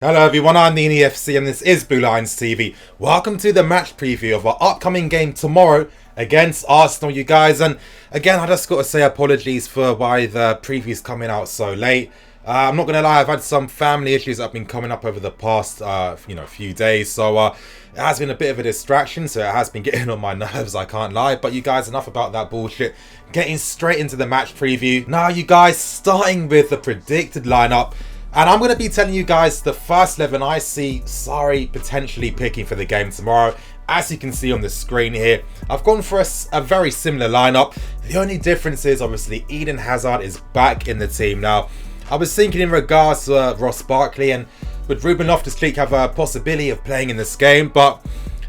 Hello everyone, I'm the EFC and this is Blue Lions TV. Welcome to the match preview of our upcoming game tomorrow against Arsenal, you guys. And again, I just got to say apologies for why the preview's coming out so late. I'm not going to lie, I've had some family issues that have been coming up over the past, few days. So it has been a bit of a distraction, so it has been getting on my nerves, I can't lie. But you guys, enough about that bullshit. Getting straight into the match preview. Now, you guys, starting with the predicted lineup. And I'm going to be telling you guys the first 11 I see Sarri potentially picking for the game tomorrow. As you can see on the screen here, I've gone for a very similar lineup. The only difference is obviously Eden Hazard is back in the team. Now, I was thinking in regards to Ross Barkley, and would Ruben Loftus-Cheek have a possibility of playing in this game? But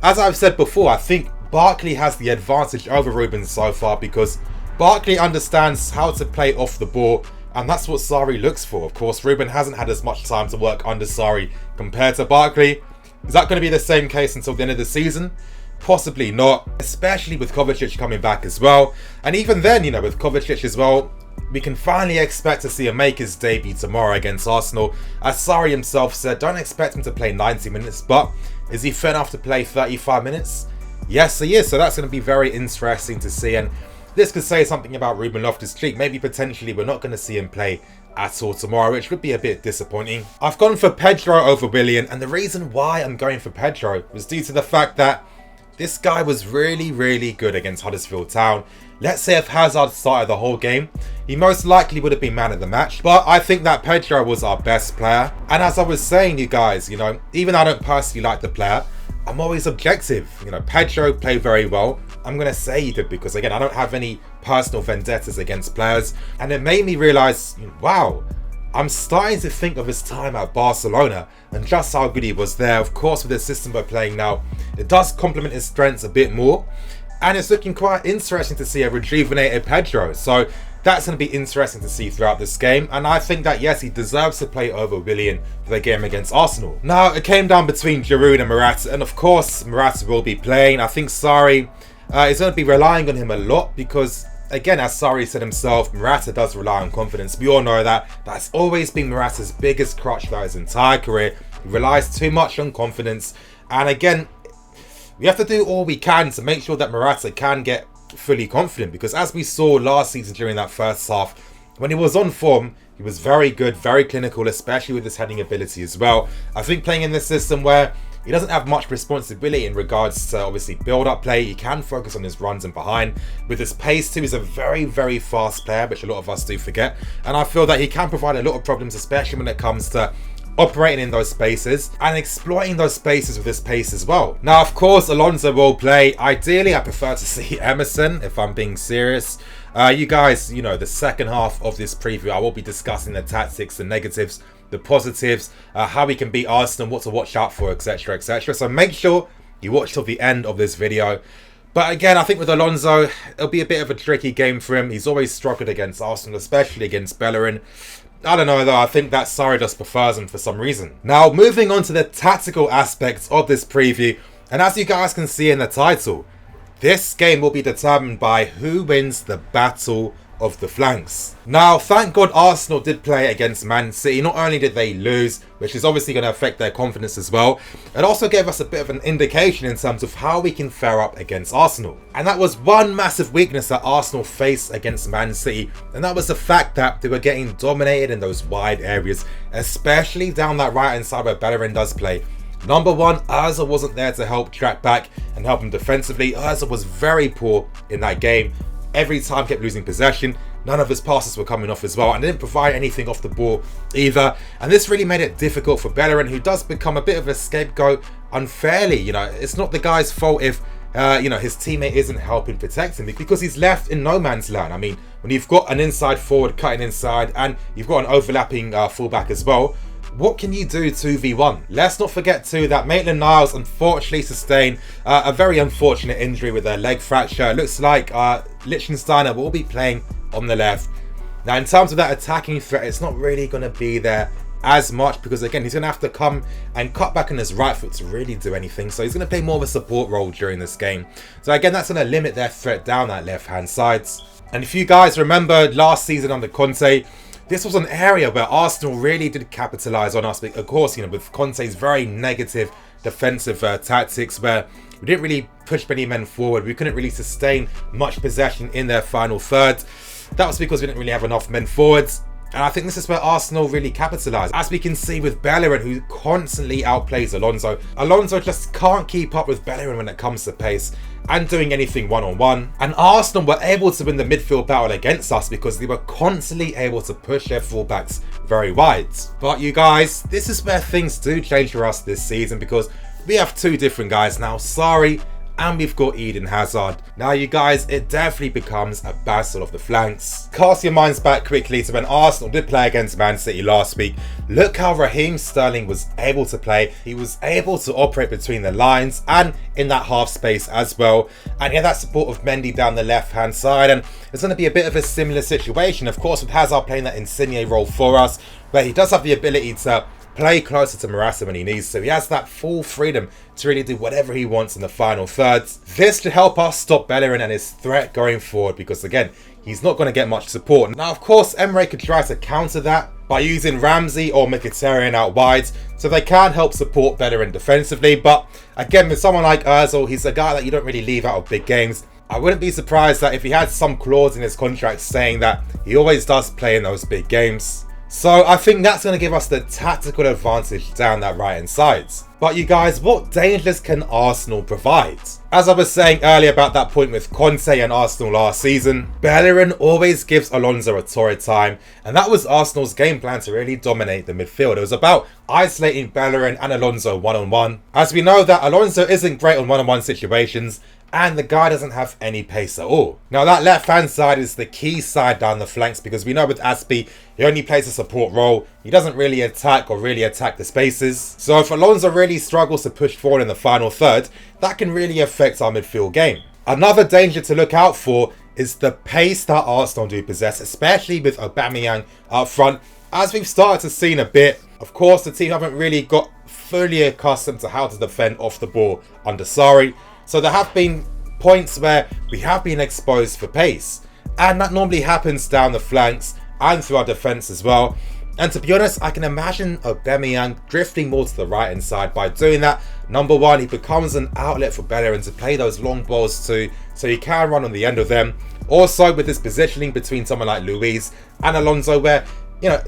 as I've said before, I think Barkley has the advantage over Ruben so far because Barkley understands how to play off the ball. And that's what Sarri looks for. Of course, Ruben hasn't had as much time to work under Sarri compared to Barkley. Is that going to be the same case until the end of the season? Possibly not, especially with Kovacic coming back as well. And even then, with Kovacic as well, we can finally expect to see him make his debut tomorrow against Arsenal. As Sarri himself said, don't expect him to play 90 minutes, but is he fair enough to play 35 minutes? Yes, he is. So that's going to be very interesting to see. And this could say something about Ruben Loftus-Cheek. Maybe potentially we're not going to see him play at all tomorrow, which would be a bit disappointing. I've gone for Pedro over Willian, and the reason why I'm going for Pedro was due to the fact that this guy was really, really good against Huddersfield Town. Let's say if Hazard started the whole game, he most likely would have been man of the match. But I think that Pedro was our best player. And as I was saying, you guys, even though I don't personally like the player, I'm always objective. Pedro played very well. I'm going to say he did because, again, I don't have any personal vendettas against players. And it made me realise, wow, I'm starting to think of his time at Barcelona and just how good he was there. Of course, with the system we're playing now, it does complement his strengths a bit more. And it's looking quite interesting to see a rejuvenated Pedro. So that's going to be interesting to see throughout this game. And I think that, yes, he deserves to play over Willian for the game against Arsenal. Now, it came down between Giroud and Morata. And of course, Morata will be playing. I think Sarri is going to be relying on him a lot because, again, as Sarri said himself, Morata does rely on confidence. We all know that. That's always been Morata's biggest crutch throughout his entire career. He relies too much on confidence. And again, we have to do all we can to make sure that Morata can get fully confident, because as we saw last season during that first half, when he was on form, he was very good, very clinical, especially with his heading ability as well. I think playing in this system where he doesn't have much responsibility in regards to obviously build-up play, he can focus on his runs and behind. With his pace too, he's a very, very fast player, which a lot of us do forget. And I feel that he can provide a lot of problems, especially when it comes to operating in those spaces and exploiting those spaces with his pace as well. Now, of course, Alonso will play. Ideally, I prefer to see Emerson, if I'm being serious. You guys, the second half of this preview, I will be discussing the tactics, the negatives, the positives, how we can beat Arsenal, what to watch out for, etc, etc. So make sure you watch till the end of this video. But again, I think with Alonso, it'll be a bit of a tricky game for him. He's always struggled against Arsenal, especially against Bellerin. I don't know though, I think that Sarri just prefers him for some reason. Now, moving on to the tactical aspects of this preview, and as you guys can see in the title, this game will be determined by who wins the battle of the flanks. Now, thank God Arsenal did play against Man City. Not only did they lose, which is obviously going to affect their confidence as well, it also gave us a bit of an indication in terms of how we can fare up against Arsenal. And that was one massive weakness that Arsenal faced against Man City, and that was the fact that they were getting dominated in those wide areas, especially down that right hand side where Bellerin does play. Number one, Ozil wasn't there to help track back and help him defensively. Ozil was very poor in that game. Every time kept losing possession. None of his passes were coming off as well, and didn't provide anything off the ball either. And this really made it difficult for Bellerin, who does become a bit of a scapegoat unfairly. It's not the guy's fault if his teammate isn't helping protect him, because he's left in no man's land. I mean, when you've got an inside forward cutting inside and you've got an overlapping fullback as well, what can you do 2v1? Let's not forget too that Maitland-Niles unfortunately sustained a very unfortunate injury with a leg fracture. It looks like Lichtsteiner will be playing on the left. Now, in terms of that attacking threat, it's not really going to be there as much because, again, he's going to have to come and cut back on his right foot to really do anything. So he's going to play more of a support role during this game. So again, that's going to limit their threat down that left-hand side. And if you guys remember last season under Conte, this was an area where Arsenal really did capitalise on us. Of course, with Conte's very negative defensive tactics, where we didn't really push many men forward. We couldn't really sustain much possession in their final third. That was because we didn't really have enough men forwards. And I think this is where Arsenal really capitalised. As we can see with Bellerin, who constantly outplays Alonso. Alonso just can't keep up with Bellerin when it comes to pace and doing anything one-on-one. And Arsenal were able to win the midfield battle against us because they were constantly able to push their fullbacks very wide. But you guys, this is where things do change for us this season, because we have two different guys now, Sarri, and we've got Eden Hazard. Now you guys, it definitely becomes a battle of the flanks. Cast your minds back quickly to when Arsenal did play against Man City last week. Look how Raheem Sterling was able to play. He was able to operate between the lines and in that half space as well. And he had that support of Mendy down the left hand side, and it's going to be a bit of a similar situation, of course, with Hazard playing that Insigne role for us, where he does have the ability to play closer to Morata when he needs to. He has that full freedom to really do whatever he wants in the final thirds. This should help us stop Bellerin and his threat going forward, because again, he's not going to get much support. Now, of course, Emre could try to counter that by using Ramsey or Mkhitaryan out wide, so they can help support Bellerin defensively. But again, with someone like Ozil, he's a guy that you don't really leave out of big games. I wouldn't be surprised that if he had some clause in his contract saying that he always does play in those big games. So I think that's going to give us the tactical advantage down that right hand side. But you guys, what dangers can Arsenal provide? As I was saying earlier about that point with Conte and Arsenal last season, Bellerin always gives Alonso a torrid time, and that was Arsenal's game plan to really dominate the midfield. It was about isolating Bellerin and Alonso one-on-one. As we know that Alonso isn't great on one-on-one situations, and the guy doesn't have any pace at all. Now that left hand side is the key side down the flanks, because we know with Aspie, he only plays a support role. He doesn't really attack the spaces. So if Alonso really struggles to push forward in the final third, that can really affect our midfield game. Another danger to look out for is the pace that Arsenal do possess, especially with Aubameyang up front. As we've started to see a bit, of course the team haven't really got fully accustomed to how to defend off the ball under Sarri. So there have been points where we have been exposed for pace, and that normally happens down the flanks and through our defence as well. And to be honest, I can imagine Aubameyang drifting more to the right hand side. By doing that, number one, he becomes an outlet for Bellerin to play those long balls to, so he can run on the end of them. Also with his positioning between someone like Luiz and Alonso, where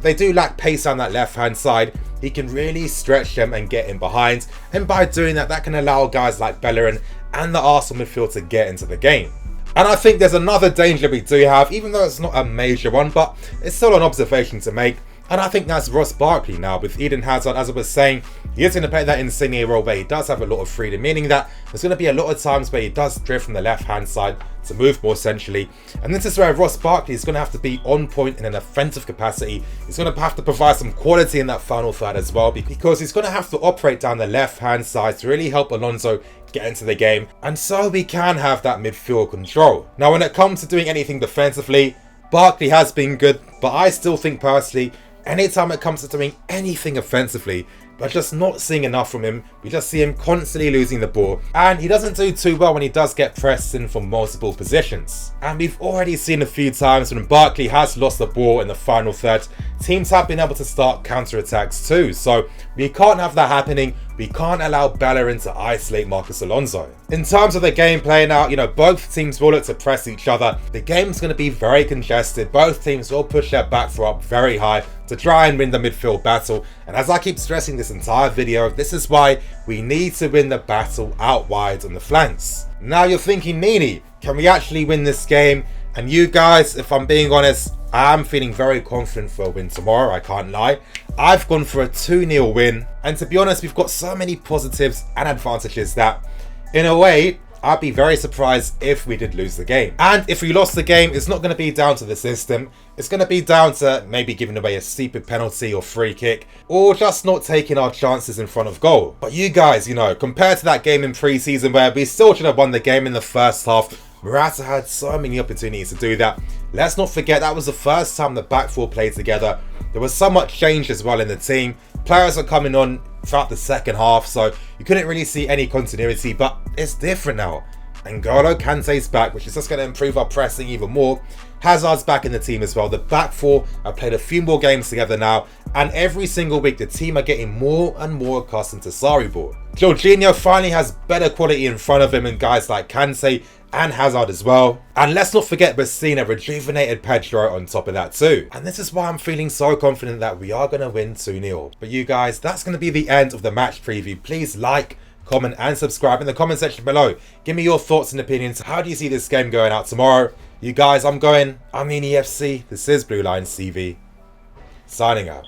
they do lack pace on that left hand side, he can really stretch them and get in behind, and by doing that, that can allow guys like Bellerin and the Arsenal midfield to get into the game. And I think there's another danger we do have, even though it's not a major one, but it's still an observation to make. And I think that's Ross Barkley now with Eden Hazard. As I was saying, he is going to play that Insigne role where he does have a lot of freedom, meaning that there's going to be a lot of times where he does drift from the left-hand side to move more centrally. And this is where Ross Barkley is going to have to be on point in an offensive capacity. He's going to have to provide some quality in that final third as well, because he's going to have to operate down the left-hand side to really help Alonso get into the game. And so we can have that midfield control. Now, when it comes to doing anything defensively, Barkley has been good, but I still think personally, anytime it comes to doing anything offensively, we're just not seeing enough from him. We just see him constantly losing the ball, and he doesn't do too well when he does get pressed in from multiple positions. And we've already seen a few times when Barkley has lost the ball in the final third, teams have been able to start counter-attacks too. So we can't have that happening. We can't allow Bellerin to isolate Marcos Alonso. In terms of the gameplay now, both teams will look to press each other. The game's going to be very congested. Both teams will push their back foot up very high to try and win the midfield battle. And as I keep stressing this entire video, this is why we need to win the battle out wide on the flanks. Now you're thinking, Nini, can we actually win this game? And you guys, if I'm being honest, I'm feeling very confident for a win tomorrow, I can't lie. I've gone for a 2-0 win. And to be honest, we've got so many positives and advantages that, in a way, I'd be very surprised if we did lose the game. And if we lost the game, it's not going to be down to the system. It's going to be down to maybe giving away a stupid penalty or free kick, or just not taking our chances in front of goal. But you guys, compared to that game in pre-season where we still should have won the game in the first half, Morata had so many opportunities to do that. Let's not forget that was the first time the back four played together. There was so much change as well in the team. Players are coming on throughout the second half, so you couldn't really see any continuity, but it's different now. N'Golo Kante's back, which is just going to improve our pressing even more. Hazard's back in the team as well. The back four have played a few more games together now, and every single week the team are getting more and more accustomed to Sarri ball. Jorginho finally has better quality in front of him and guys like Kante and Hazard as well. And let's not forget we're seeing a rejuvenated Pedro on top of that too. And this is why I'm feeling so confident that we are going to win 2-0. But you guys, that's going to be the end of the match preview. Please like, comment and subscribe in the comment section below. Give me your thoughts and opinions. How do you see this game going out tomorrow? You guys, I'm EFC. This is Blue Lines TV. Signing out.